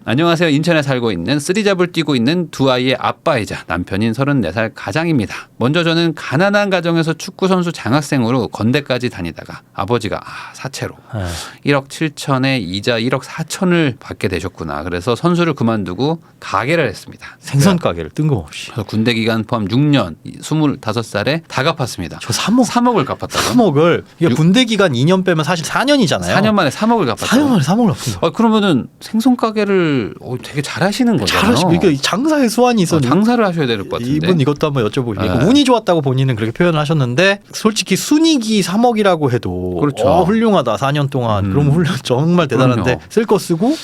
안녕하세요. 인천에 살고 있는 쓰리잡을 뛰고 있는 두 아이의 아빠이자 남편인 34살 가장입니다. 먼저 저는 가난한 가정에서 축구선수 장학생으로 건대까지 다니다가 아버지가 사채로 1억 7천에 이자 1억 4천을 받게 되셨구나. 그래서 선수를 그만두고 가게를 했습니다. 생선 가게를 뜬금없이. 군대 기간 포함 6년 25살에 다 갚았습니다. 저 3억을 갚았다고? 3억을. 이게 군대 기간 2년 빼면 사실 4년이잖아요. 4년 만에 3억을 갚았다고? 4년 만에 3억을 갚은 그러면은 생선 가게를 되게 잘하시는 거잖아요. 이게 장사의 수완이 있었는데 장사를 하셔야 될 것 같은데. 이분 이것도 한번 여쭤보시니까 운이 좋았다고 본인은 그렇게 표현을 하셨는데 솔직히 순이익이 3억이라고 해도 그렇죠. 훌륭하다 4년 동안 그러면 정말 대단한데 그럼요. 쓸 거 쓰고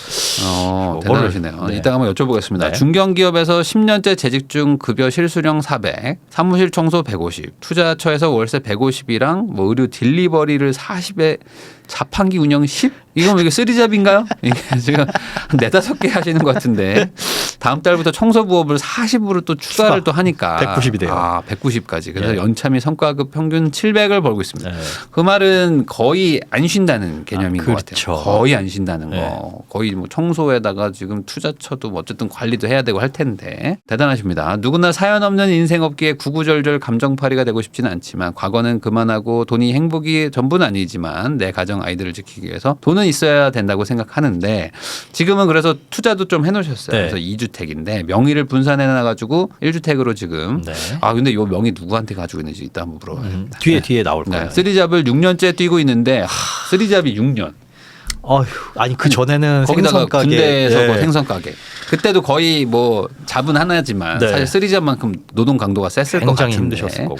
대단하시네요. 네. 이따가 한번 여쭤보겠습니다. 네. 중견기업에서 10년째 재직 중 급여 실수령 400, 사무실 청소 150, 투자처에서 월세 150이랑 뭐 의류 딜리버리를 40에 자판기 운영 10? 이건 이게 쓰리잡인가요? 이게 지금 한 4-5개 하시는 것 같은데 다음 달부터 청소 부업을 40으로 또 추가를 또 하니까 190이 돼요. 190까지. 그래서 예. 연참이 성과급 평균 700을 벌고 있습니다. 네. 그 말은 거의 안 쉰다는 개념인 것 그렇죠. 같아요. 거의 안 쉰다는 거. 네. 거의 뭐 청소에다가 지금 투자처도 뭐 어쨌든 관리도 해야 되고 할 텐데 대단하십니다. 누구나 사연 없는 인생 없기에 구구절절 감정파리가 되고 싶지는 않지만 과거는 그만하고 돈이 행복이 전부는 아니지만 내 가정 아이들을 지키기 위해서 돈은 있어야 된다고 생각하는데 지금은 그래서 투자도 좀 해놓으셨어요. 네. 그래서 2주택인데 명의를 분산해놔가지고 1주택으로 지금 네. 근데 이 명의 누구한테 가지고 있는지 이따 한번 물어봐야겠다. 뒤에 나올 거예요. 쓰리잡을 6년째 뛰고 있는데 쓰리잡이 6년. 아니 그 전에는 거기다가 생선 가게 군대에서 뭐 예. 생선 가게. 그때도 거의 뭐 잡은 하나지만 네. 사실 쓰리잡만큼 노동 강도가 셌을 것 굉장히 같은데. 힘드셨을 거고.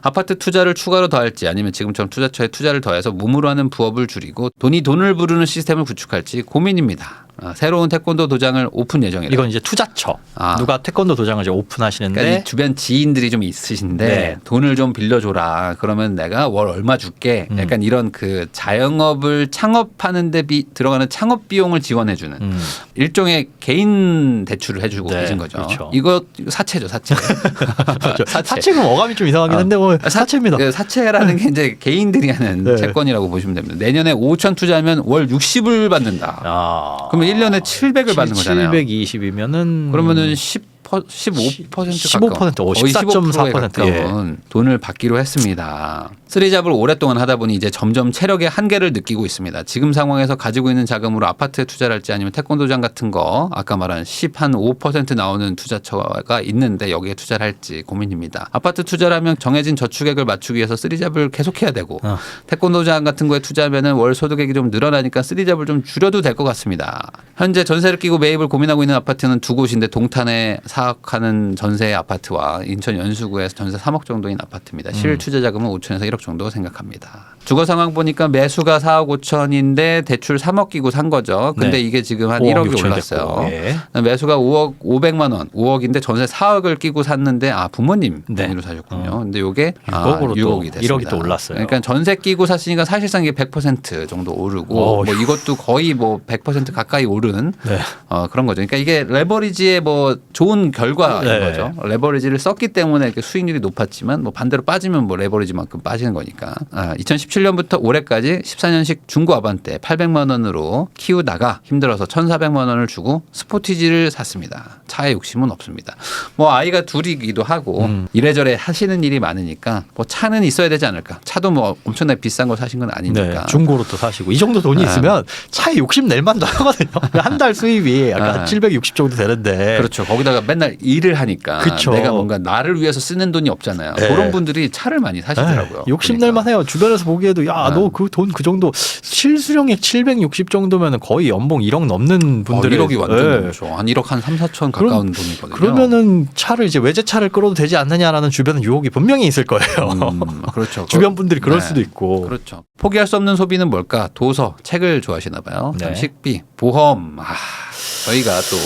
아파트 투자를 추가로 더할지 아니면 지금처럼 투자처에 투자를 더해서 몸으로 하는 부업을 줄이고 돈이 돈을 부르는 시스템을 구축할지 고민입니다. 새로운 태권도 도장을 오픈 예정이에요. 이건 이제 투자처. 누가 태권도 도장을 이제 오픈하시는데 그러니까 이 주변 지인들이 좀 있으신데 네. 돈을 좀 빌려줘라. 그러면 내가 월 얼마 줄게. 약간 이런 그 자영업을 창업하는데 들어가는 창업 비용을 지원해주는 일종의 개인 대출을 해주고 네, 계신 거죠. 그렇죠. 이거 사채죠, 사채. 사채는 어감이 좀 이상하긴 한데 뭐 사채입니다. 사채라는 게 이제 개인들이 하는 네. 채권이라고 보시면 됩니다. 내년에 5천 투자하면 월 60을 받는다. 그러면 1년에 700을 받는 거잖아요. 720이면은 그러면은 15% 가까운 15%, 거의 14.4% 가까운 돈을 받기로 했습니다. 쓰리잡을 오랫동안 하다 보니 이제 점점 체력의 한계를 느끼고 있습니다. 지금 상황에서 가지고 있는 자금으로 아파트에 투자를 할지 아니면 태권도장 같은 거 아까 말한 5% 나오는 투자처가 있는데 여기에 투자를 할지 고민입니다. 아파트 투자를 하면 정해진 저축액을 맞추기 위해서 쓰리잡을 계속해야 되고 태권도장 같은 거에 투자하면 월 소득액이 좀 늘어나니까 쓰리잡을 좀 줄여도 될 것 같습니다. 현재 전세를 끼고 매입을 고민하고 있는 아파트는 두 곳인데 동탄에 사업하는 전세 아파트와 인천 연수구에서 전세 3억 정도인 아파트입니다. 실투자 자금은 5천에서 1억 정도 생각합니다. 주거 상황 보니까 매수가 4억 5천인데 대출 3억 끼고 산 거죠. 근데 네. 이게 지금 한 5억 1억이 올랐어요. 예. 매수가 5억 500만 원, 5억인데 전세 4억을 끼고 샀는데 부모님 네. 명의로 사셨군요. 근데 이게 6억으로 6억이 됐습니다. 1억이 또 올랐어요. 그러니까 전세 끼고 샀으니까 사실상 이게 100% 정도 오르고 뭐 이것도 거의 뭐 100% 가까이 오른 네. 그런 거죠. 그러니까 이게 레버리지의 뭐 좋은 결과인 네. 거죠. 레버리지를 썼기 때문에 이렇게 수익률이 높았지만 뭐 반대로 빠지면 뭐 레버리지만큼 빠지는 거니까. 2017년부터 올해까지 14년식 중고 아반떼 800만 원으로 키우다가 힘들어서 1,400만 원을 주고 스포티지를 샀습니다. 차에 욕심은 없습니다. 뭐 아이가 둘이기도 하고 이래저래 하시는 일이 많으니까 뭐 차는 있어야 되지 않을까. 차도 뭐 엄청나게 비싼 걸 사신 건 아니니까. 네, 중고로 또 사시고 이 정도 돈이 있으면 차에 욕심 낼 만도 하거든요. 한 달 수입이 약간 760 정도 되는데. 그렇죠. 거기다가 맨날 일을 하니까 그쵸. 내가 뭔가 나를 위해서 쓰는 돈이 없잖아요. 네. 그런 분들이 차를 많이 사시더라고요. 욕심 그러니까. 낼 만해요. 주변에서 보기에도 야, 너 그 돈 그 정도 실수령액 760 정도면 거의 연봉 1억 넘는 분들이 1억이 완전 넘죠. 한 1억 한 3, 4천 가까운 돈이거든요. 그러면은 차를 이제 외제차를 끌어도 되지 않느냐라는 주변 유혹이 분명히 있을 거예요. 그렇죠. 주변 분들이 그럴 네. 수도 있고. 그렇죠. 포기할 수 없는 소비는 뭘까? 도서, 책을 좋아하시나 봐요. 네. 식비, 보험. 저희가 또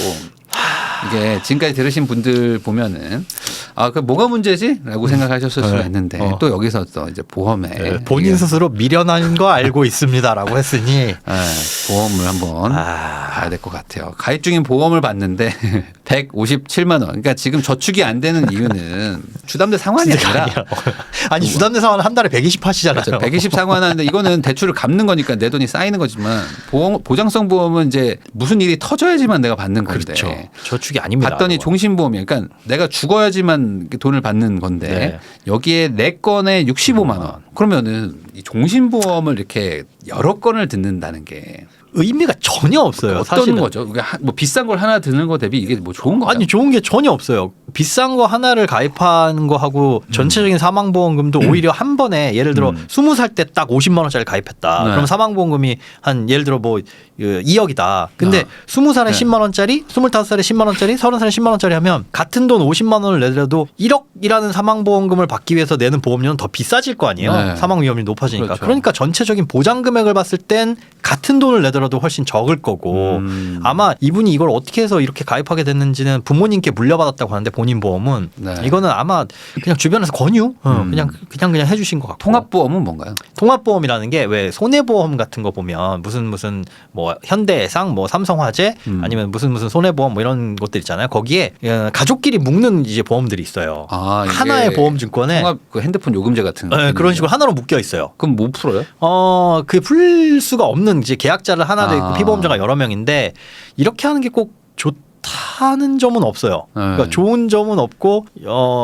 이게 지금까지 들으신 분들 보면은 아, 그 뭐가 문제지?라고 생각하셨을 수가 네. 있는데 또 여기서 또 이제 보험에 네, 본인 이게, 스스로 미련한 거 알고 있습니다라고 했으니 보험을 한번 봐야 될 것 같아요. 가입 중인 보험을 봤는데 157만 원. 그러니까 지금 저축이 안 되는 이유는 주담대 상환이 아니라 아니 주담대 상환은 한 달에 120 하시잖아요. 그렇죠. 120 상환하는데 이거는 대출을 갚는 거니까 내 돈이 쌓이는 거지만 보장성 보험은 이제 무슨 일이 터져야지만 내가 받는 건데. 그렇죠. 저축이 아닙니다. 봤더니 그건. 종신보험이 그러니까 내가 죽어야지만 돈을 받는 건데 네. 여기에 내 건에 65만 원. 그러면은 이 종신보험을 이렇게 여러 건을 듣는다는 게 의미가 전혀 없어요. 어떤 사실은. 거죠? 그러니까 뭐 비싼 걸 하나 드는 거 대비 이게 뭐 좋은 거야? 아니 좋은 게 전혀 없어요. 비싼 거 하나를 가입하는 거 하고 전체적인 사망보험금도 오히려 한 번에 예를 들어 20살 때 딱 50만 원짜리 가입했다. 네. 그럼 사망보험금이 한 예를 들어 뭐 2억이다. 근데 20살에 네. 10만 원짜리, 25살에 10만 원짜리, 30살에 10만 원짜리 하면 같은 돈 50만 원을 내더라도 1억이라는 사망보험금을 받기 위해서 내는 보험료는 더 비싸질 거 아니에요. 네. 사망 위험이 높아지니까. 그렇죠. 그러니까 전체적인 보장 금액을 봤을 땐 같은 돈을 내더라도 훨씬 적을 거고 아마 이분이 이걸 어떻게 해서 이렇게 가입하게 됐는지는 부모님께 물려받았다고 하는데 본인 보험은 네. 이거는 아마 그냥 주변에서 권유 그냥 해주신 것 같고 통합보험은 뭔가요? 통합보험이라는 게 왜 손해보험 같은 거 보면 무슨 뭐 현대해상 뭐 삼성화재 아니면 무슨 손해보험 뭐 이런 것들 있잖아요. 거기에 가족끼리 묶는 이제 보험들이 있어요. 아, 이게 하나의 보험증권에 통합 그 핸드폰 요금제 같은 네, 그런 식으로 하나로 묶여 있어요. 그럼 못 풀어요? 그게 풀 수가 없는 이제 계약자를 하나 돼 있고 아. 피보험자가 여러 명인데 이렇게 하는 게 꼭 좋다는 점은 없어요. 그러니까 좋은 점은 없고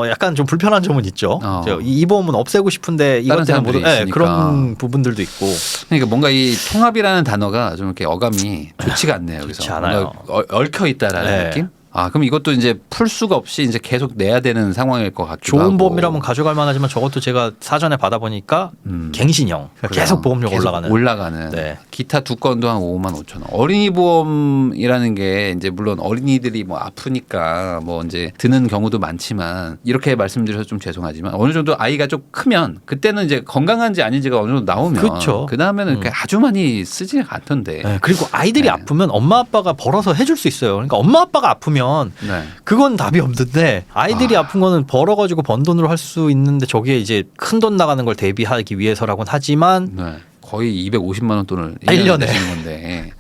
약간 좀 불편한 점은 있죠. 이 보험은 없애고 싶은데 이것 때문에 못 그런 부분들도 있고. 그러니까 뭔가 이 통합이라는 단어가 좀 이렇게 어감이 좋지가 않네요. 좋지 그래서 않아요. 뭔가 얽혀 있다라는 네. 느낌? 아, 그럼 이것도 이제 풀 수가 없이 이제 계속 내야 되는 상황일 것 같기도 하고. 좋은 보험이라면 가져갈 만하지만 저것도 제가 사전에 받아보니까 갱신형 그래요. 계속 보험료가 계속 올라가는. 올라가는. 네. 기타 두 건도 한 5만 5천 원. 어린이 보험이라는 게 이제 물론 어린이들이 뭐 아프니까 뭐 이제 드는 경우도 많지만 이렇게 말씀드려서 좀 죄송하지만 어느 정도 아이가 좀 크면 그때는 이제 건강한지 아닌지가 어느 정도 나오면 그렇죠. 그 다음에는 아주 많이 쓰지 않던데. 네, 그리고 아이들이 네. 아프면 엄마 아빠가 벌어서 해줄 수 있어요. 그러니까 엄마 아빠가 아프면 네. 그건 답이 없는데 아이들이 아픈 거는 벌어가지고 번 돈으로 할 수 있는데 저기에 이제 큰 돈 나가는 걸 대비하기 위해서라고는 하지만 네. 거의 250만 원 돈을 1년에 내시는 건데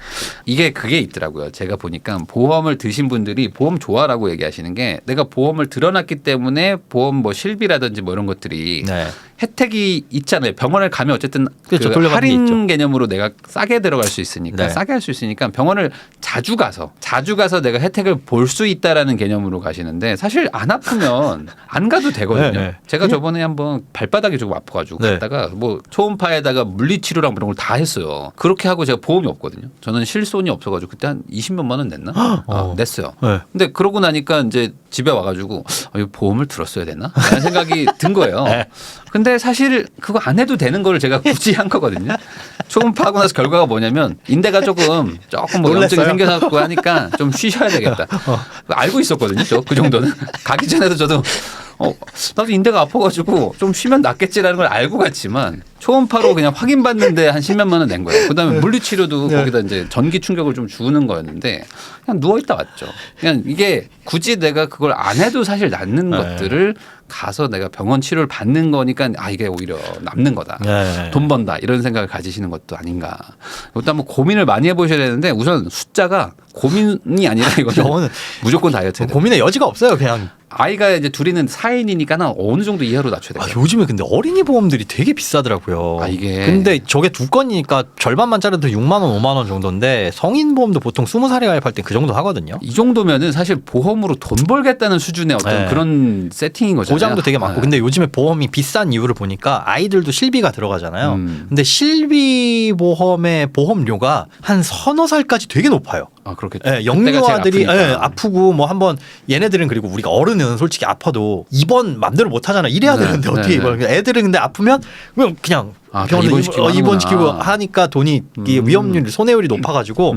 이게 그게 있더라고요. 제가 보니까 보험을 드신 분들이 보험 좋아라고 얘기하시는 게 내가 보험을 들어놨기 때문에 보험 뭐 실비라든지 뭐 이런 것들이 네. 혜택이 있잖아요. 병원을 가면 어쨌든 그렇죠. 그 돌려받는 게 할인 있죠. 개념으로 내가 싸게 들어갈 수 있으니까 네. 싸게 할 수 있으니까 병원을 자주 가서 내가 혜택을 볼 수 있다라는 개념으로 가시는데 사실 안 아프면 안 가도 되거든요. 네, 네. 제가 저번에 한번 발바닥이 조금 아파가지고 네. 갔다가 뭐 초음파에다가 물리치료랑 이런 걸 다 했어요. 그렇게 하고 제가 보험이 없거든요. 저는 실손이 없어가지고 그때 한 20몇만 원 냈나? 냈어요. 네. 근데 그러고 나니까 이제 집에 와가지고 이거 보험을 들었어야 되나? 라는 생각이 든 거예요. 네. 근데 사실 그거 안 해도 되는 거를 제가 굳이 한 거거든요. 초음파하고 나서 결과가 뭐냐면 인대가 조금 뭐 염증이 놀랐어요? 생겨서 하니까 좀 쉬셔야 되겠다. 알고 있었거든요. 그 정도는. 가기 전에도 저도 나도 인대가 아파가지고 좀 쉬면 낫겠지라는 걸 알고 갔지만 초음파로 그냥 확인받는데 한 10몇만 원 낸 거예요. 그다음에 물리치료도 거기다 이제 전기 충격을 좀 주는 거였는데 그냥 누워있다 왔죠. 그냥 이게 굳이 내가 그걸 안 해도 사실 낫는 것들을 가서 내가 병원 치료를 받는 거니까 이게 오히려 남는 거다. 네. 돈 번다. 이런 생각을 가지시는 것도 아닌가. 이것도 한번 고민을 많이 해보셔야 되는데 우선 숫자가 고민이 아니라 이거는 저는 무조건 다이어트 해야 돼요. 고민의 여지가 없어요. 그냥 아이가 이제 둘이는 4인이니까 어느 정도 이하로 낮춰야 돼요. 요즘에 근데 어린이 보험들이 되게 비싸더라고요. 이게. 근데 저게 두 건이니까 절반만 짜려도 6만 원, 5만 원 정도인데 성인 보험도 보통 20살에 가입할 때 그 정도 하거든요. 이 정도면은 사실 보험으로 돈 벌겠다는 수준의 어떤 네. 그런 세팅인 거잖아요. 보장도 되게 많고. 네. 근데 요즘에 보험이 비싼 이유를 보니까 아이들도 실비가 들어가잖아요. 음. 근데 실비 보험의 보험료가 한 서너 살까지 되게 높아요. 그렇겠죠. 예, 영유아들이 그때가 제일 아프니까. 아프고 뭐 한번 얘네들은 그리고 우리가 어른은 솔직히 아파도 입원 맘대로 못 하잖아. 이래야 네, 되는데 어떻게 네, 입원? 애들은 근데 아프면 그냥 입원시키고 하니까 돈이 위험률 손해율이 높아가지고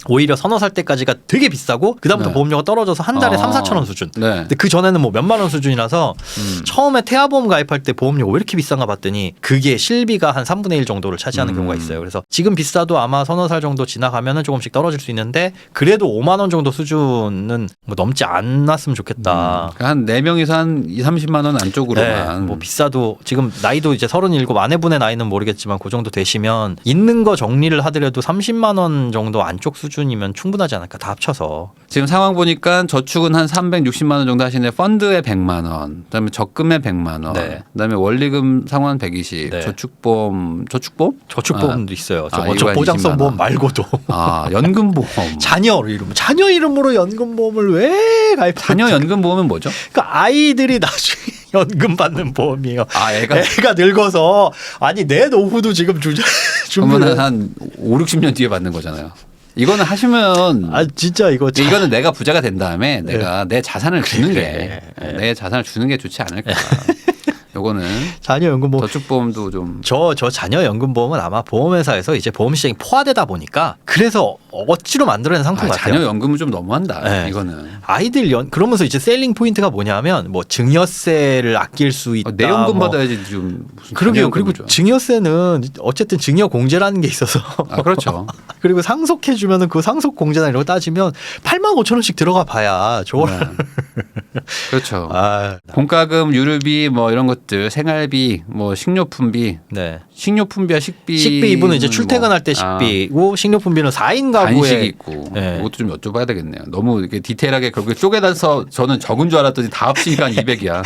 오히려 서너 살 때까지가 되게 비싸고 그다음부터 네. 보험료가 떨어져서 한 달에 3-4천 원 수준. 네. 근데 그 전에는 뭐 몇만 원 수준이라서 처음에 태아보험 가입할 때 보험료 왜 이렇게 비싼가 봤더니 그게 실비가 한 3분의 1 정도를 차지하는 경우가 있어요. 그래서 지금 비싸도 아마 서너 살 정도 지나가면은 조금씩 떨어질 수 있는데 그래도 5만 원 정도 수준은 뭐 넘지 않았으면 좋겠다. 한 4명이서 한 2-30만 원 안쪽으로만. 네, 뭐 비싸도 지금 나이도 이제 37 아내분의 나이는 모르겠지만 그 정도 되시면 있는 거 정리를 하더라도 30만 원 정도 안쪽 수준이면 충분하지 않을까 다 합쳐서. 지금 상황 보니까 저축은 한 360만 원 정도 하시는데 펀드에 100만 원, 그다음에 적금에 100만 원, 네. 그다음에 원리금 상환 120, 네. 저축보험도 있어요. 이거 한 보장성 20만 보험 원. 말고도. 연금보험. 자녀 이름으로 연금보험을 왜 가입? 자녀 연금보험은 뭐죠? 그러니까 아이들이 나중에 연금 받는 보험이에요. 애가 늙어서 아니 내 노후도 지금 그러면 한 5-60년 뒤에 받는 거잖아요. 이거는 하시면 진짜 이거는 내가 부자가 된 다음에 네. 내가 내 자산을 주는 그래. 내 자산을 주는 게 좋지 않을까. 요거는 자녀 연금보험 저축보험도 좀 저 자녀 연금보험은 아마 보험회사에서 이제 보험 시장이 포화되다 보니까 그래서 억지로 만들어낸 상품 같아요. 자녀 연금은 좀 너무한다. 네. 이거는 아이들 그러면서 이제 셀링 포인트가 뭐냐면 뭐 증여세를 아낄 수 있다. 내 연금 받아야지 좀 무슨 그러게요. 그리고 증여세는 어쨌든 증여 공제라는 게 있어서 그렇죠. 그리고 상속해 주면은 그 상속 공제나 이런 거 따지면 85,000원씩 들어가 봐야 저거를 그렇죠. 공과금, 유류비 뭐 이런 것들, 생활비, 뭐 식료품비, 네. 식료품비와 식비. 이분은 이제 출퇴근할 때 식비고 식료품비는 4인 가구에 간식이 있고 네. 이것도 좀 여쭤봐야 되겠네요. 너무 이렇게 디테일하게 그렇게 쪼개놔서 저는 적은 줄 알았더니 다 합치니까 한 200이야.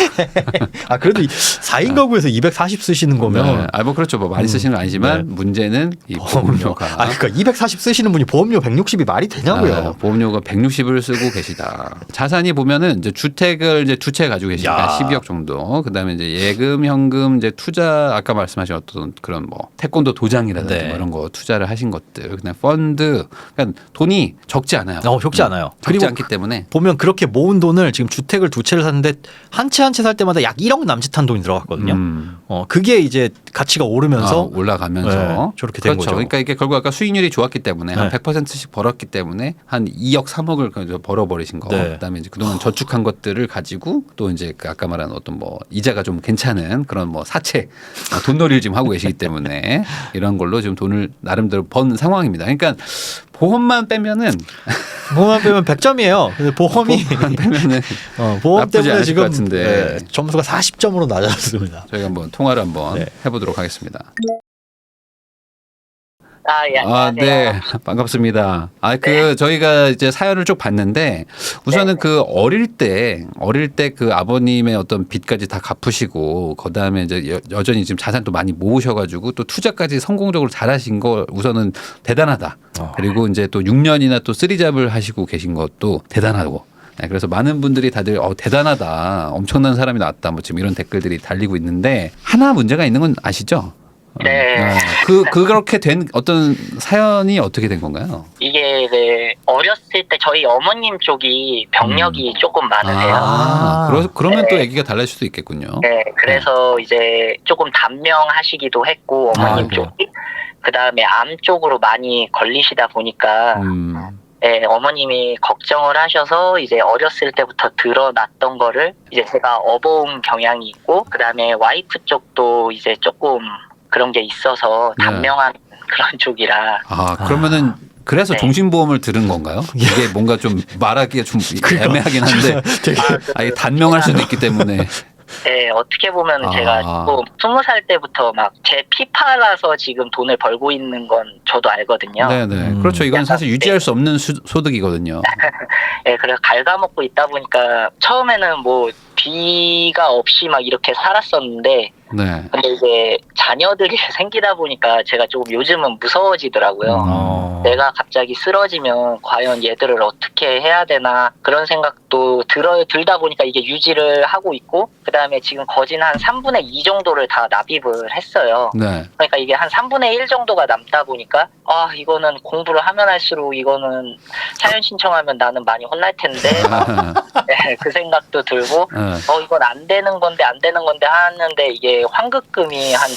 그래도 4인 가구에서 240 쓰시는 거면 뭐 그렇죠. 뭐 많이 쓰시는 건 아니지만 문제는 이 보험료가. 그러니까 240 쓰시는 분이 보험료 160이 말이 되냐고요. 보험료가 160을 쓰고 계시다. 자산이 보면은 이제 주택을 이제 두 채 가지고 계시니까 12억 정도. 그다음에 이제 예금, 현금, 이제 투자 아까 말씀하신 어떤 그런 뭐 태권도 도장이라든지 네. 뭐 이런 거 투자를 하신 것들. 그다음 펀드. 그러니까 돈이 적지 않아요. 적지 않아요. 적지 그리고 않기 때문에 보면 그렇게 모은 돈을 지금 주택을 두 채를 샀는데 한 채 한 채 살 때마다 약 1억 남짓한 돈이 들어갔거든요. 그게 이제 가치가 오르면서 올라가면서 저렇게 된 거죠. 그러니까 이게 결국 아까 수익률이 좋았기 때문에 한 네. 100%씩 벌었기 때문에 한 2억 3억을 벌어버리신 거. 네. 그다음에 이제 그동안 저축한 것들을 가지고 또 이제 그 아까 말한 어떤 뭐 이자가 좀 괜찮은 그런 뭐 사채 돈놀이를 지금 하고 계시기 때문에 이런 걸로 지금 돈을 나름대로 번 상황입니다. 그러니까 보험만 빼면은 100점이에요. 근데 보험이 빼면은 보험 나쁘지 때문에 않을 지금 것 같은데 점수가 40점으로 낮아졌습니다. 저희가 한번 통화를 한번 네. 해보도록 하겠습니다. 안녕하세요. 네, 반갑습니다. 저희가 이제 사연을 쭉 봤는데 우선은 네. 그 어릴 때 그 아버님의 어떤 빚까지 다 갚으시고 그다음에 이제 여전히 지금 자산도 많이 모으셔가지고 또 투자까지 성공적으로 잘하신 거 우선은 대단하다. 그리고 이제 또 6년이나 또 쓰리잡을 하시고 계신 것도 대단하고. 네, 그래서 많은 분들이 다들 대단하다, 엄청난 사람이 나왔다, 뭐 지금 이런 댓글들이 달리고 있는데 하나 문제가 있는 건 아시죠? 네. 그렇게 된 어떤 사연이 어떻게 된 건가요? 이게 어렸을 때 저희 어머님 쪽이 병력이 조금 많으세요. 그러면 또 네. 얘기가 달라질 수도 있겠군요. 네, 그래서 이제 조금 단명하시기도 했고 어머님 쪽이 그 다음에 암 쪽으로 많이 걸리시다 보니까 네, 어머님이 걱정을 하셔서 이제 어렸을 때부터 드러났던 거를 이제 제가 업어온 경향이 있고 그 다음에 와이프 쪽도 이제 조금 그런 게 있어서 단명한 그런 쪽이라. 그러면은 그래서 네. 종신보험을 들은 건가요? 이게 뭔가 좀 말하기가 좀 애매하긴 한데 아예 단명할 수도 있기 때문에. 네, 어떻게 보면 제가 조금 20살 때부터 막 제 피파라서 지금 돈을 벌고 있는 건 저도 알거든요. 네네. 그렇죠. 이건 사실 유지할 수 없는 소득이거든요. 네, 그래서 갉아먹고 있다 보니까 처음에는 뭐 비가 없이 막 이렇게 살았었는데 네. 근데 이제 자녀들이 생기다 보니까 제가 조금 요즘은 무서워지더라고요. 내가 갑자기 쓰러지면 과연 얘들을 어떻게 해야 되나 그런 생각도 들다 보니까 이게 유지를 하고 있고 그 다음에 지금 거진 한 3분의 2 정도를 다 납입을 했어요. 네. 그러니까 이게 한 3분의 1 정도가 남다 보니까 이거는 공부를 하면 할수록 이거는 사연 신청하면 나는 많이 혼날 텐데 네, 그 생각도 들고 이건 안 되는 건데 하는데 이게 환급금이 한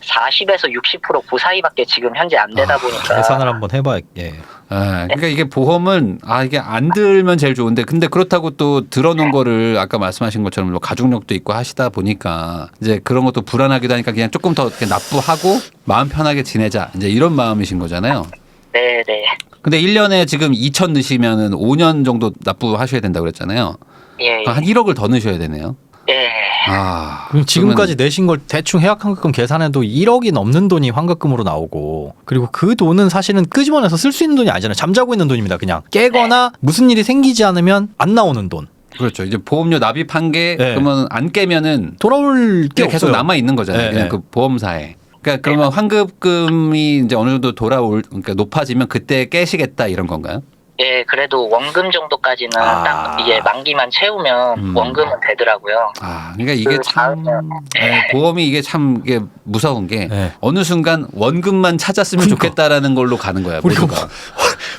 40에서 60% 그 사이밖에 지금 현재 안 되다 보니까 계산을 한번 해봐야. 예. 그러니까 이게 보험은 이게 안 들면 제일 좋은데 근데 그렇다고 또 들어놓은 거를 아까 말씀하신 것처럼 뭐 가족력도 있고 하시다 보니까 이제 그런 것도 불안하기도 하니까 그냥 조금 더 이렇게 납부하고 마음 편하게 지내자 이제 이런 마음이신 거잖아요. 네네. 근데 1년에 지금 2천 넣으시면은 5년 정도 납부하셔야 된다고 그랬잖아요. 예. 한 1억을 더 넣으셔야 되네요. 예. 그럼 지금까지 내신 걸 대충 해약환급금 계산해도 1억이 넘는 돈이 환급금으로 나오고 그리고 그 돈은 사실은 끄집어내서 쓸 수 있는 돈이 아니잖아요. 잠자고 있는 돈입니다. 그냥 깨거나 무슨 일이 생기지 않으면 안 나오는 돈. 그렇죠. 이제 보험료 납입한 게 그러면 안 깨면은 돌아올 게 계속 없어요. 남아 있는 거잖아요. 그냥 그 보험사에. 그러니까 그러면 환급금이 이제 어느 정도 그러니까 높아지면 그때 깨시겠다 이런 건가요? 예, 그래도 원금 정도까지는 딱 이게 만기만 채우면 원금은 되더라고요. 그러니까 이게 참 보험이 이게 참 이게 무서운 게 어느 순간 원금만 찾았으면 좋겠다라는 걸로 가는 거야. 모두가.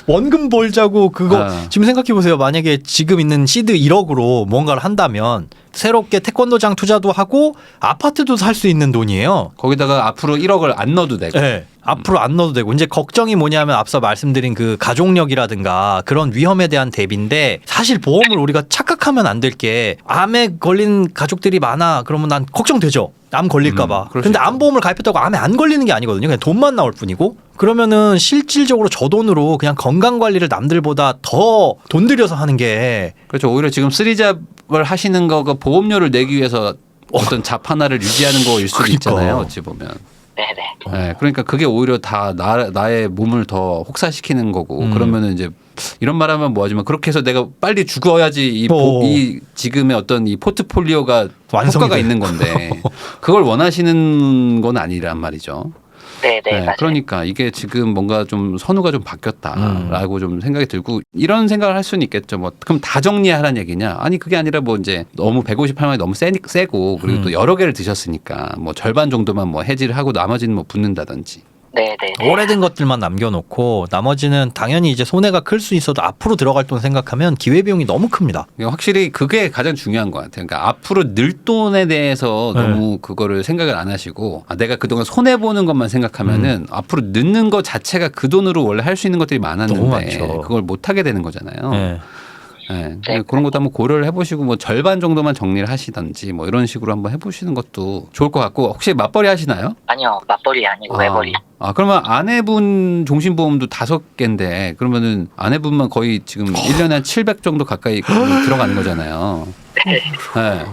원금 벌자고 그거 지금 생각해 보세요. 만약에 지금 있는 시드 1억으로 뭔가를 한다면 새롭게 태권도장 투자도 하고 아파트도 살 수 있는 돈이에요. 거기다가 앞으로 1억을 안 넣어도 되고. 네. 앞으로 안 넣어도 되고 이제 걱정이 뭐냐면 앞서 말씀드린 그 가족력이라든가 그런 위험에 대한 대비인데 사실 보험을 우리가 착각하면 안 될 게 암에 걸린 가족들이 많아 그러면 난 걱정되죠. 암 걸릴까 봐. 근데 암보험을 가입했다고 암에 안 걸리는 게 아니거든요. 그냥 돈만 나올 뿐이고 그러면은 실질적으로 저 돈으로 그냥 건강관리를 남들보다 더 돈 들여서 하는 게 그렇죠. 오히려 지금 쓰리잡을 하시는 거가 보험료를 내기 위해서 어떤 잡 하나를 유지하는 거일 수도 있잖아요. 어찌 보면. 네네. 네, 그러니까 그게 오히려 다 나의 몸을 더 혹사시키는 거고 그러면은 이제 이런 말하면 뭐하지만 그렇게 해서 내가 빨리 죽어야지 이 지금의 어떤 이 포트폴리오가 효과가 있는 건데 그걸 원하시는 건 아니란 말이죠. 네네. 맞아요. 그러니까 이게 지금 뭔가 좀 선우가 좀 바뀌었다라고 좀 생각이 들고 이런 생각을 할 수는 있겠죠. 뭐 그럼 다 정리하라는 얘기냐? 아니 그게 아니라 뭐 이제 너무 158만이 너무 세고 그리고 또 여러 개를 드셨으니까 뭐 절반 정도만 뭐 해지를 하고 나머지는 뭐 붙는다든지. 네네. 오래된 것들만 남겨놓고 나머지는 당연히 이제 손해가 클 수 있어도 앞으로 들어갈 돈 생각하면 기회비용이 너무 큽니다. 확실히 그게 가장 중요한 것 같아요. 그러니까 앞으로 늘 돈에 대해서 너무 그거를 생각을 안 하시고 내가 그동안 손해 보는 것만 생각하면은 앞으로 넣는 것 자체가 그 돈으로 원래 할 수 있는 것들이 많았는데 그걸 못 하게 되는 거잖아요. 그런 것도 한번 고려를 해보시고 뭐 절반 정도만 정리를 하시든지 뭐 이런 식으로 한번 해보시는 것도 좋을 것 같고 혹시 맞벌이 하시나요? 아니요, 맞벌이 아니고 외벌이. 그러면 아내분 종신보험도 5개인데 그러면은 아내분만 거의 지금 1년에 한 700 정도 가까이 들어가는 거잖아요. 네.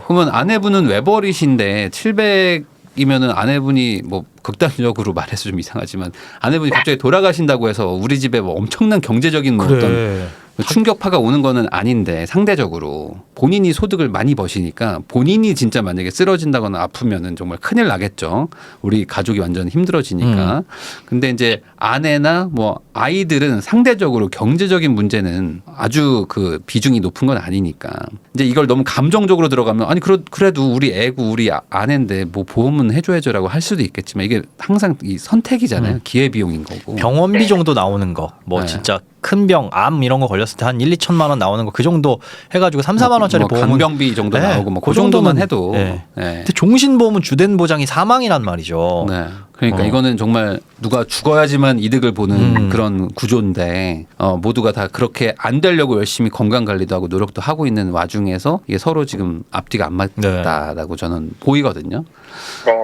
그러면 아내분은 외벌이신데 700이면은 아내분이 뭐 극단적으로 말해서 좀 이상하지만 아내분이 갑자기 돌아가신다고 해서 우리 집에 뭐 엄청난 경제적인 뭐 어떤 충격파가 오는 거는 아닌데 상대적으로 본인이 소득을 많이 버시니까 본인이 진짜 만약에 쓰러진다거나 아프면은 정말 큰일 나겠죠. 우리 가족이 완전 힘들어지니까. 근데 이제 아내나 뭐 아이들은 상대적으로 경제적인 문제는 아주 그 비중이 높은 건 아니니까. 이제 이걸 너무 감정적으로 들어가면 아니 그래도 우리 애고 우리 아내인데 뭐 보험은 해줘야죠라고 할 수도 있겠지만 이게 항상 이 선택이잖아요. 기회비용인 거고. 병원비 정도 나오는 거. 뭐 진짜 큰 병, 암 이런 거 걸렸을 때 한 1, 2천만 원 나오는 거 그 정도 해가지고 3, 4만 원짜리 뭐 보험은 간병비 정도 나오고 뭐 그 정도만 해도. 근데 종신보험은 주된 보장이 사망이란 말이죠. 그러니까 이거는 정말 누가 죽어야지만 이득을 보는 그런 구조인데 모두가 다 그렇게 안 되려고 열심히 건강 관리도 하고 노력도 하고 있는 와중에서 이게 서로 지금 앞뒤가 안 맞다라고 저는 보이거든요.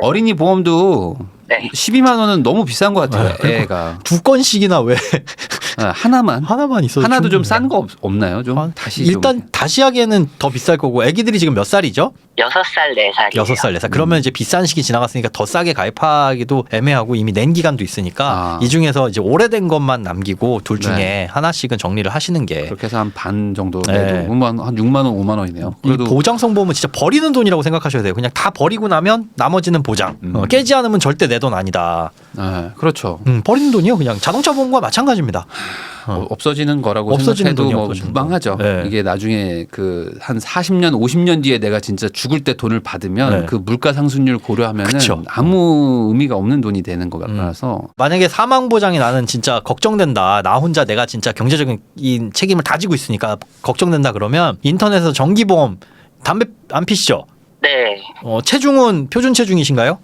어린이 보험도 12만 원은 너무 비싼 것 같아요. 애가 2건씩이나 왜 하나만 있어도 하나도 좀 싼 거 없나요? 좀 다시 일단 좀. 다시 하기에는 더 비쌀 거고 애기들이 지금 몇 살이죠? 6살, 4살이에요. 6살, 4살. 그러면 이제 비싼 시기 지나갔으니까 더 싸게 가입하기도 애매하고 이미 낸 기간도 있으니까 이 중에서 이제 오래된 것만 남기고 둘 중에 하나씩은 정리를 하시는 게 그렇게 해서 한 반 정도 내도 한 6만 원, 5만 원이네요. 그래도 보장성 보험은 진짜 버리는 돈이라고 생각하셔야 돼요. 그냥 다 버리고 나면 나머지는 보장. 깨지 않으면 절대 내 돈 아니다. 그렇죠. 버리는 돈이요. 그냥 자동차 보험과 마찬가지입니다. 없어지는 거라고 생각해도 뭐 무방하죠. 이게 나중에 그 한 40년, 50년 뒤에 내가 진짜 죽을 때 돈을 받으면 그 물가 상승률 고려하면은 아무 의미가 없는 돈이 되는 거라서 만약에 사망 보장이 나는 진짜 걱정된다. 나 혼자 내가 진짜 경제적인 책임을 다지고 있으니까 걱정된다 그러면 인터넷에서 정기보험 담배 안 피시죠? 네. 체중은 표준 체중이신가요?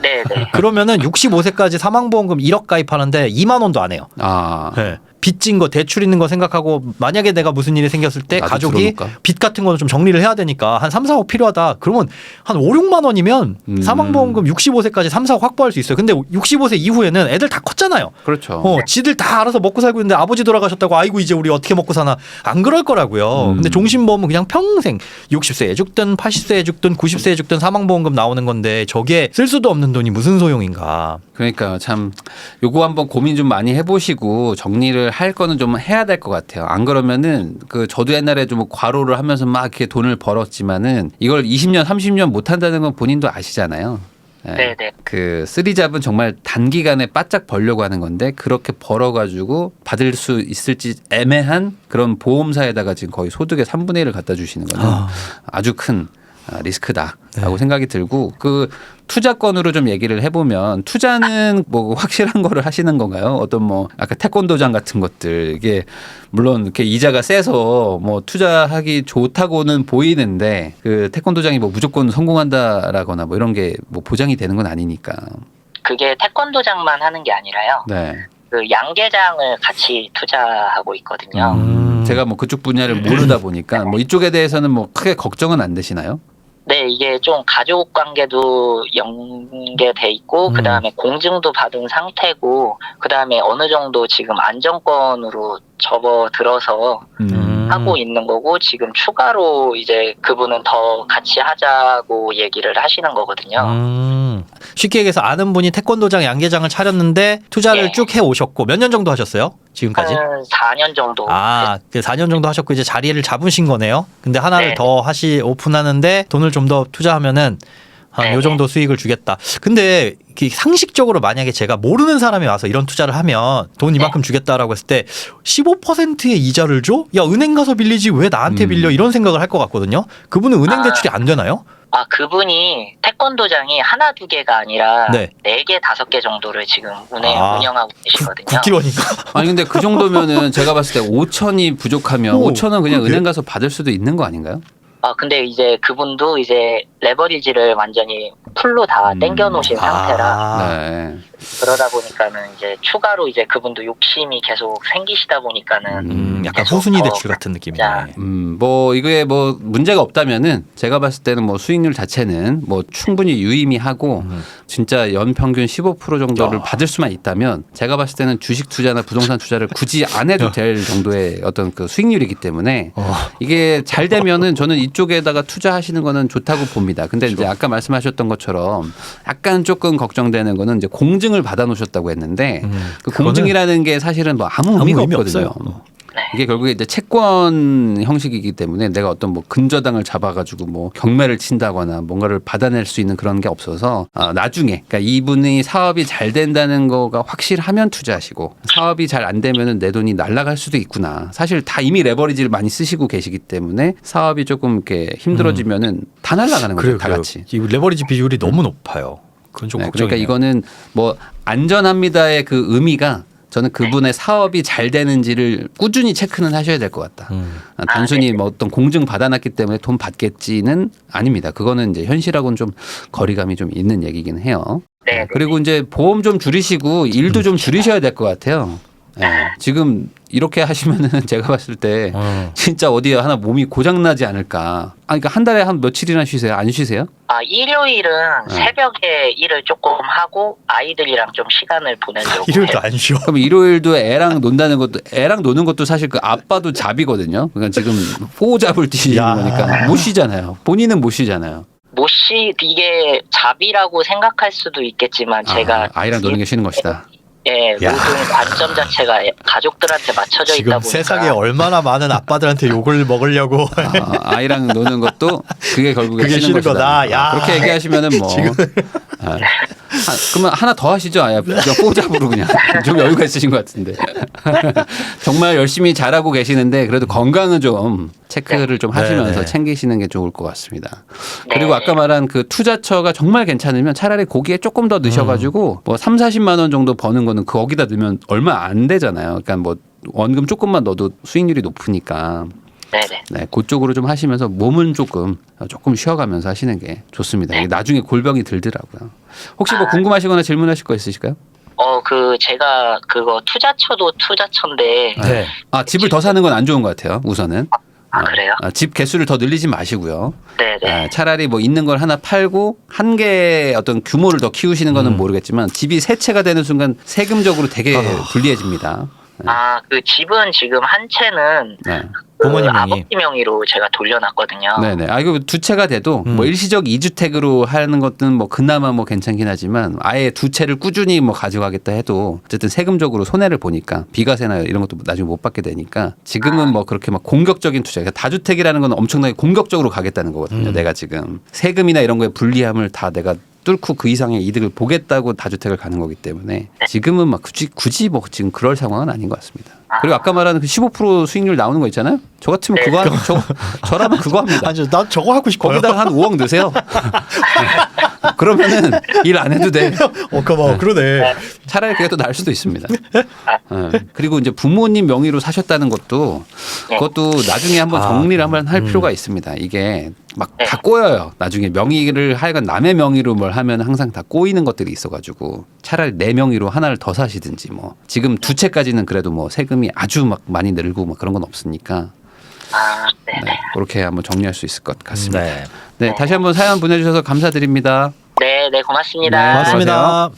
네네. 그러면은 65세까지 사망보험금 1억 가입하는데 2만 원도 안 해요. 네. 빚진 거 대출 있는 거 생각하고 만약에 내가 무슨 일이 생겼을 때 가족이 들어볼까? 빚 같은 거는 좀 정리를 해야 되니까 한 3, 4억 필요하다. 그러면 한 5, 6만 원이면 사망보험금 65세까지 3, 4억 확보할 수 있어요. 근데 65세 이후에는 애들 다 컸잖아요. 그렇죠. 지들 다 알아서 먹고 살고 있는데 아버지 돌아가셨다고 아이고 이제 우리 어떻게 먹고 사나 안 그럴 거라고요. 근데 종신보험은 그냥 평생 60세에 죽든 80세에 죽든 90세에 죽든 사망보험금 나오는 건데 저게 쓸 수도 없는 돈이 무슨 소용인가. 그러니까 참 요거 한번 고민 좀 많이 해보시고 정리를 할 거는 좀 해야 될 것 같아요. 안 그러면은 저도 옛날에 좀 과로를 하면서 막 이렇게 돈을 벌었지만은 이걸 20년, 30년 못 한다는 건 본인도 아시잖아요. 네네. 쓰리잡은 정말 단기간에 바짝 벌려고 하는 건데 그렇게 벌어가지고 받을 수 있을지 애매한 그런 보험사에다가 지금 거의 소득의 3분의 1을 갖다 주시는 거는 아주 큰 리스크다라고 생각이 들고 투자권으로 좀 얘기를 해보면 투자는 뭐 확실한 거를 하시는 건가요? 어떤 뭐 아까 태권도장 같은 것들 이게 물론 이렇게 이자가 세서 뭐 투자하기 좋다고는 보이는데 태권도장이 뭐 무조건 성공한다라거나 뭐 이런 게 뭐 보장이 되는 건 아니니까. 그게 태권도장만 하는 게 아니라요. 네. 양계장을 같이 투자하고 있거든요. 제가 뭐 그쪽 분야를 모르다 보니까 뭐 이쪽에 대해서는 뭐 크게 걱정은 안 되시나요? 네, 이게 좀 가족 관계도 연계돼 있고 그다음에 공증도 받은 상태고 그다음에 어느 정도 지금 안정권으로 접어들어서 하고 있는 거고 지금 추가로 이제 그분은 더 같이 하자고 얘기를 하시는 거거든요. 쉽게 얘기해서 아는 분이 태권도장 양계장을 차렸는데 투자를 쭉 해오셨고 몇 년 정도 하셨어요? 지금까지? 한 4년 정도. 4년 정도 하셨고 이제 자리를 잡으신 거네요. 근데 하나를 더 오픈하는데 돈을 좀 더 투자하면은 한 요 정도 수익을 주겠다. 근데 상식적으로 만약에 제가 모르는 사람이 와서 이런 투자를 하면 돈 이만큼 주겠다라고 했을 때 15%의 이자를 줘? 야 은행 가서 빌리지 왜 나한테 빌려? 이런 생각을 할 것 같거든요. 그분은 은행 대출이 안 되나요? 그분이 태권도장이 하나 두 개가 아니라 4개, 5개 정도를 지금 운영하고 계시거든요. 국기원인가? 아니 근데 그 정도면은 제가 봤을 때 5천이 부족하면 5천은 그냥 은행 가서 받을 수도 있는 거 아닌가요? 근데 이제 그분도 이제 레버리지를 완전히 풀로 다 땡겨 놓으신 상태라. 그러다 보니까는 이제 추가로 이제 그분도 욕심이 계속 생기시다 보니까는 약간 후순위 대출 같은 느낌이네. 뭐 이게 뭐 문제가 없다면은 제가 봤을 때는 뭐 수익률 자체는 뭐 충분히 유의미하고 진짜 연 평균 15% 정도를 받을 수만 있다면 제가 봤을 때는 주식 투자나 부동산 투자를 굳이 안 해도 될 정도의 어떤 수익률이기 때문에 이게 잘 되면은 저는 이쪽에다가 투자하시는 거는 좋다고 봅니다. 근데 이제 아까 말씀하셨던 것처럼 약간 조금 걱정되는 거는 이제 공증을 받아놓으셨다고 했는데 그 공증이라는 게 사실은 뭐 아무 의미가 없거든요. 이게 결국에 이제 채권 형식이기 때문에 내가 어떤 뭐 근저당을 잡아가지고 뭐 경매를 친다거나 뭔가를 받아낼 수 있는 그런 게 없어서 나중에 그러니까 이분이 사업이 잘 된다는 거가 확실하면 투자하시고 사업이 잘 안 되면은 내 돈이 날아갈 수도 있구나. 사실 다 이미 레버리지를 많이 쓰시고 계시기 때문에 사업이 조금 이렇게 힘들어지면은 다 날아가는 거죠. 다 같이. 이 레버리지 비율이 너무 높아요. 그건 좀 걱정이네요. 그러니까 이거는 뭐 안전합니다의 그 의미가 저는 그분의 사업이 잘 되는지를 꾸준히 체크는 하셔야 될 것 같다. 단순히 뭐 어떤 공증 받아놨기 때문에 돈 받겠지는 아닙니다. 그거는 이제 현실하고는 좀 거리감이 좀 있는 얘기긴 해요. 그리고 이제 보험 좀 줄이시고 일도 좀 줄이셔야 될 것 같아요. 지금 이렇게 하시면은 제가 봤을 때 진짜 어디에 하나 몸이 고장나지 않을까. 그러니까 한 달에 한 며칠이나 쉬세요? 안 쉬세요? 일요일은 새벽에 일을 조금 하고 아이들이랑 좀 시간을 보내려고. 일요일도 안 쉬어. 그럼 일요일도 애랑 노는 것도 사실 그 아빠도 잡이거든요. 그러니까 지금 포잡을 뛰시는 거니까 못 쉬잖아요. 본인은 못 쉬잖아요. 이게 잡이라고 생각할 수도 있겠지만 제가 아이랑 노는 게 쉬는 것이다. 모든 관점 자체가 가족들한테 맞춰져 있다 보니까 지금 세상에 얼마나 많은 아빠들한테 욕을 먹으려고 아이랑 노는 것도 그게 결국에 그게 쉬는 거다. 그렇게 얘기하시면은 뭐 그러면 하나 더 하시죠. 그냥 포잡으로 그냥 좀 여유가 있으신 것 같은데 정말 열심히 잘하고 계시는데 그래도 건강은 좀 체크를 좀 하시면서 챙기시는 게 좋을 것 같습니다. 그리고 아까 말한 그 투자처가 정말 괜찮으면 차라리 거기에 조금 더 넣으셔가지고 뭐 3, 40만 원 정도 버는 거는 거기다 넣으면 얼마 안 되잖아요. 그러니까 뭐 원금 조금만 넣어도 수익률이 높으니까 네네. 네, 그쪽으로 좀 하시면서 몸은 조금 쉬어가면서 하시는 게 좋습니다. 이게 나중에 골병이 들더라고요. 혹시 뭐 궁금하시거나 질문하실 거 있으실까요? 제가 그거 투자처도 투자처인데. 네. 집을 더 사는 건 안 좋은 것 같아요. 우선은. 그래요? 집 개수를 더 늘리지 마시고요. 네네. 차라리 뭐 있는 걸 하나 팔고 한 개의 어떤 규모를 더 키우시는 거는 모르겠지만 집이 세 채가 되는 순간 세금적으로 되게 불리해집니다. 그 집은 지금 한 채는 부모님 명의. 아버지 명의로 제가 돌려놨거든요. 네네. 이거 두 채가 돼도 뭐 일시적 2주택으로 하는 것은 뭐 그나마 뭐 괜찮긴 하지만 아예 두 채를 꾸준히 뭐 가져가겠다 해도 어쨌든 세금적으로 손해를 보니까 비과세나 이런 것도 나중에 못 받게 되니까 지금은 뭐 그렇게 막 공격적인 투자, 그러니까 다주택이라는 건 엄청나게 공격적으로 가겠다는 거거든요. 내가 지금 세금이나 이런 거에 불리함을 다 내가 뚫고 그 이상의 이득을 보겠다고 다주택을 가는 거기 때문에 지금은 막 굳이 뭐 지금 그럴 상황은 아닌 것 같습니다. 그리고 아까 말하는 그 15% 수익률 나오는 거 있잖아요. 저 같으면 그거 저라면 그거 합니다. 나 저거 하고 싶어요. 거기다가 한 5억 넣으세요. 그러면은 일 안 해도 돼. 그러네. 차라리 그게 또 나을 수도 있습니다. 그리고 이제 부모님 명의로 사셨다는 것도 그것도 나중에 한번 정리를 한번 할 필요가 있습니다. 이게 막 다 꼬여요. 나중에 명의를 하여간 남의 명의로 뭘 하면 항상 다 꼬이는 것들이 있어가지고 차라리 내 명의로 하나를 더 사시든지 뭐 지금 두 채까지는 그래도 뭐 세금이 아주 막 많이 늘고 막 그런 건 없으니까 그렇게 한번 정리할 수 있을 것 같습니다. 네, 다시 한번 사연 보내주셔서 감사드립니다. 네, 고맙습니다. 네, 고맙습니다.